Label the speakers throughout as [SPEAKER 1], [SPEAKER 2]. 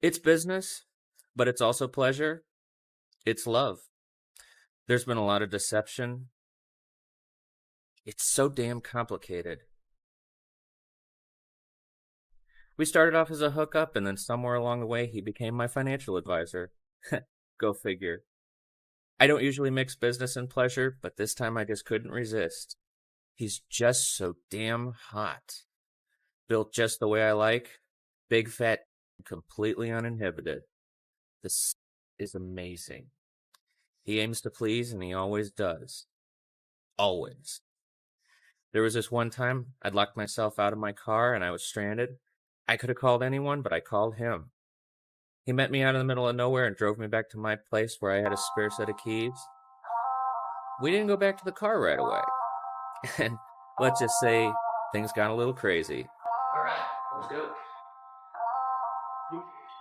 [SPEAKER 1] It's business, but it's also pleasure. It's love. There's been a lot of deception. It's so damn complicated. We started off as a hookup, and then somewhere along the way, he became my financial advisor. Go figure. I don't usually mix business and pleasure, but this time I just couldn't resist. He's just so damn hot. Built just the way I like. Big, fat, completely uninhibited. This is amazing. He aims to please, and he always does. Always. There was this one time I'd locked myself out of my car and I was stranded. I could have called anyone, but I called him. He met me out in the middle of nowhere and drove me back to my place where I had a spare set of keys. We didn't go back to the car right away. And let's just say things got a little crazy. All right, let's go.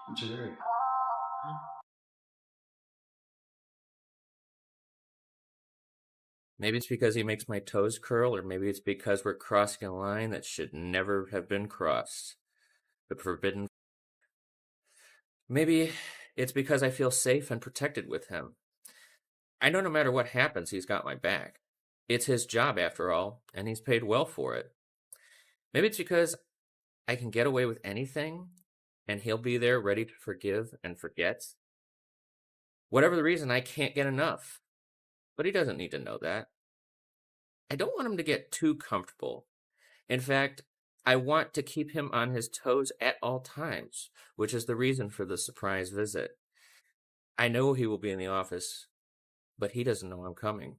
[SPEAKER 2] What's your name?
[SPEAKER 1] Maybe it's because he makes my toes curl, or maybe it's because we're crossing a line that should never have been crossed. The forbidden. Maybe it's because I feel safe and protected with him. I know no matter what happens, he's got my back. It's his job, after all, and he's paid well for it. Maybe it's because I can get away with anything, and he'll be there ready to forgive and forget. Whatever the reason, I can't get enough. But he doesn't need to know that. I don't want him to get too comfortable. In fact, I want to keep him on his toes at all times, which is the reason for the surprise visit. I know he will be in the office, but he doesn't know I'm coming.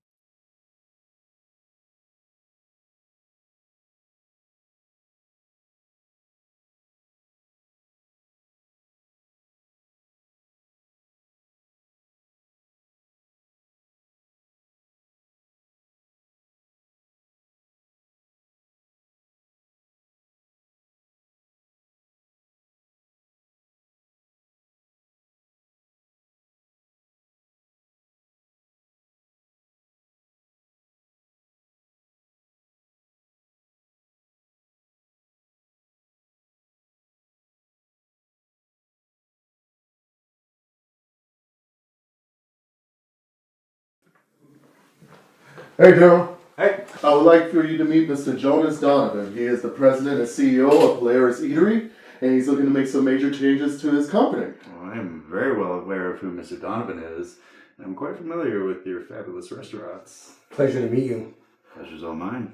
[SPEAKER 2] Hey, Daryl.
[SPEAKER 3] Hey.
[SPEAKER 2] I would like for you to meet Mr. Jonas Donovan. He is the president and CEO of Polaris Eatery, and he's looking to make some major changes to his company.
[SPEAKER 3] Well, I am very well aware of who Mr. Donovan is, and I'm quite familiar with your fabulous restaurants.
[SPEAKER 4] Pleasure to meet you.
[SPEAKER 3] Pleasure's all mine.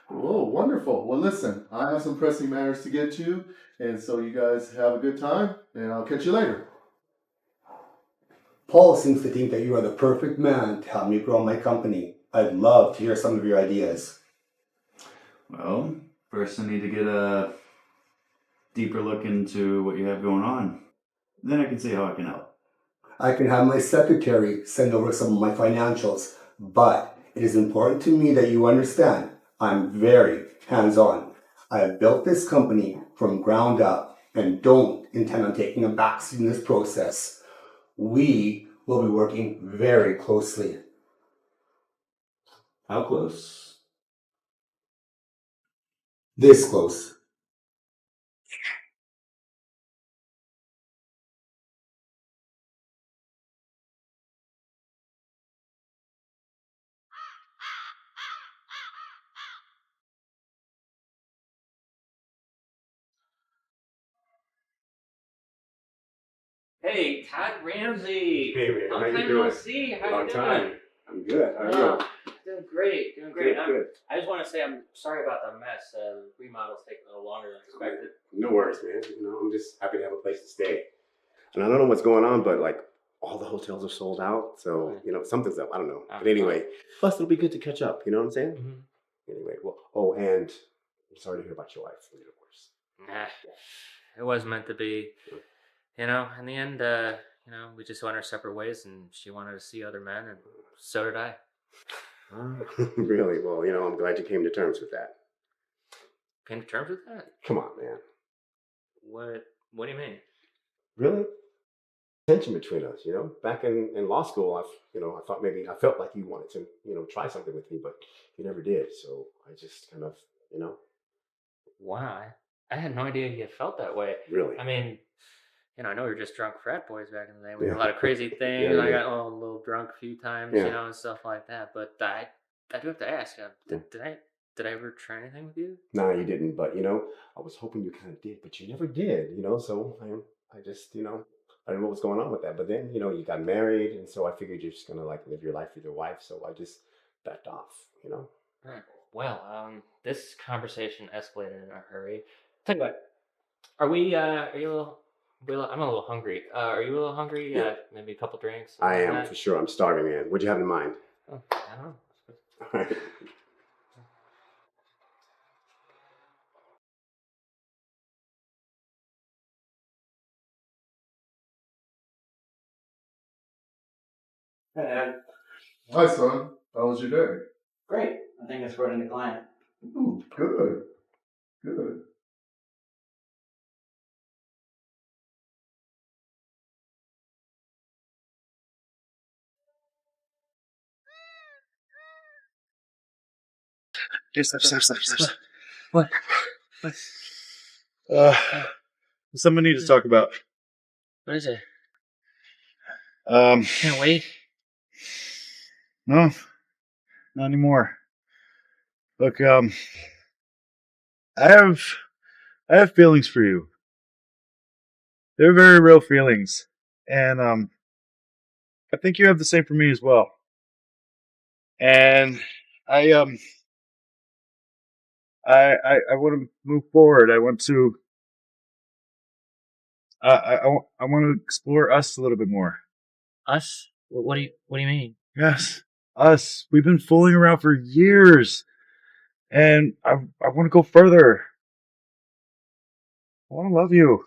[SPEAKER 2] Oh, wonderful. Well, listen, I have some pressing matters to get to, and so you guys have a good time, and I'll catch you later.
[SPEAKER 4] Paul seems to think that you are the perfect man to help me grow my company. I'd love to hear some of your ideas.
[SPEAKER 3] Well, first I need to get a deeper look into what you have going on. Then I can see how I can help.
[SPEAKER 4] I can have my secretary send over some of my financials, but it is important to me that you understand I'm very hands-on. I have built this company from ground up and don't intend on taking a backseat in this process. We will be working very closely.
[SPEAKER 3] How close?
[SPEAKER 4] This close.
[SPEAKER 1] Hey, Todd Ramsey.
[SPEAKER 5] Hey man,
[SPEAKER 1] Long
[SPEAKER 5] how you
[SPEAKER 1] time
[SPEAKER 5] doing?
[SPEAKER 1] no see. How
[SPEAKER 5] Long
[SPEAKER 1] you doing?
[SPEAKER 5] time. I'm good. How are
[SPEAKER 1] Oh,
[SPEAKER 5] you?
[SPEAKER 1] doing great. Doing great.
[SPEAKER 5] Good.
[SPEAKER 1] I just want to say I'm sorry about the mess. The remodel's taking a little longer than expected.
[SPEAKER 5] No worries, man. I'm just happy to have a place to stay. And I don't know what's going on, but like all the hotels are sold out, so something's up. I don't know. But anyway, plus it'll be good to catch up. You know what I'm saying?
[SPEAKER 1] Mm-hmm.
[SPEAKER 5] Anyway, well, oh, and I'm sorry to hear about your wife and your divorce.
[SPEAKER 1] Nah, it was meant to be. In the end, we just went our separate ways, and she wanted to see other men, and so did I.
[SPEAKER 5] Really? Well, I'm glad you came to terms with that.
[SPEAKER 1] Came to terms with that?
[SPEAKER 5] Come on, man.
[SPEAKER 1] What do you mean?
[SPEAKER 5] Really? Tension between us, Back in law school, I felt like you wanted to, try something with me, but you never did. So I just kind of,
[SPEAKER 1] Wow, I had no idea you felt that way.
[SPEAKER 5] Really?
[SPEAKER 1] I mean, I know we were just drunk frat boys back in the day. We did
[SPEAKER 5] Yeah.
[SPEAKER 1] a lot of crazy things.
[SPEAKER 5] Yeah,
[SPEAKER 1] I
[SPEAKER 5] yeah.
[SPEAKER 1] got a little drunk a few times,
[SPEAKER 5] Yeah.
[SPEAKER 1] and stuff like that. But I do have to ask, did I ever try anything with you?
[SPEAKER 5] No, you didn't. But I was hoping you kind of did, but you never did. So I just I don't know what's going on with that. But then you got married, and so I figured you're just gonna like live your life with your wife. So I just backed off.
[SPEAKER 1] Right. Well, this conversation escalated in a hurry. Tell you what, are you a little? I'm a little hungry. Are you a little hungry?
[SPEAKER 5] Yeah.
[SPEAKER 1] Maybe a couple drinks.
[SPEAKER 5] I
[SPEAKER 1] something
[SPEAKER 5] am
[SPEAKER 1] like
[SPEAKER 5] for sure. I'm starving, man. What'd you have in mind?
[SPEAKER 1] that? Oh, I don't know.
[SPEAKER 5] All right.
[SPEAKER 6] Hey,
[SPEAKER 2] Hi, son. How was your day?
[SPEAKER 6] great. I think it's going to decline.
[SPEAKER 2] Good. Good.
[SPEAKER 3] Stop.
[SPEAKER 6] What? What?
[SPEAKER 3] Uh, something we need to talk about.
[SPEAKER 1] What is it?
[SPEAKER 3] Um,
[SPEAKER 1] Can't wait.
[SPEAKER 3] no, not anymore. Look, I have feelings for you. They're very real feelings, and I think you have the same for me as well. And I I want to move forward. I want to I want to explore us a little bit more.
[SPEAKER 1] Us? What do you mean?
[SPEAKER 3] Yes, us. We've been fooling around for years, and I want to go further. I want to love you.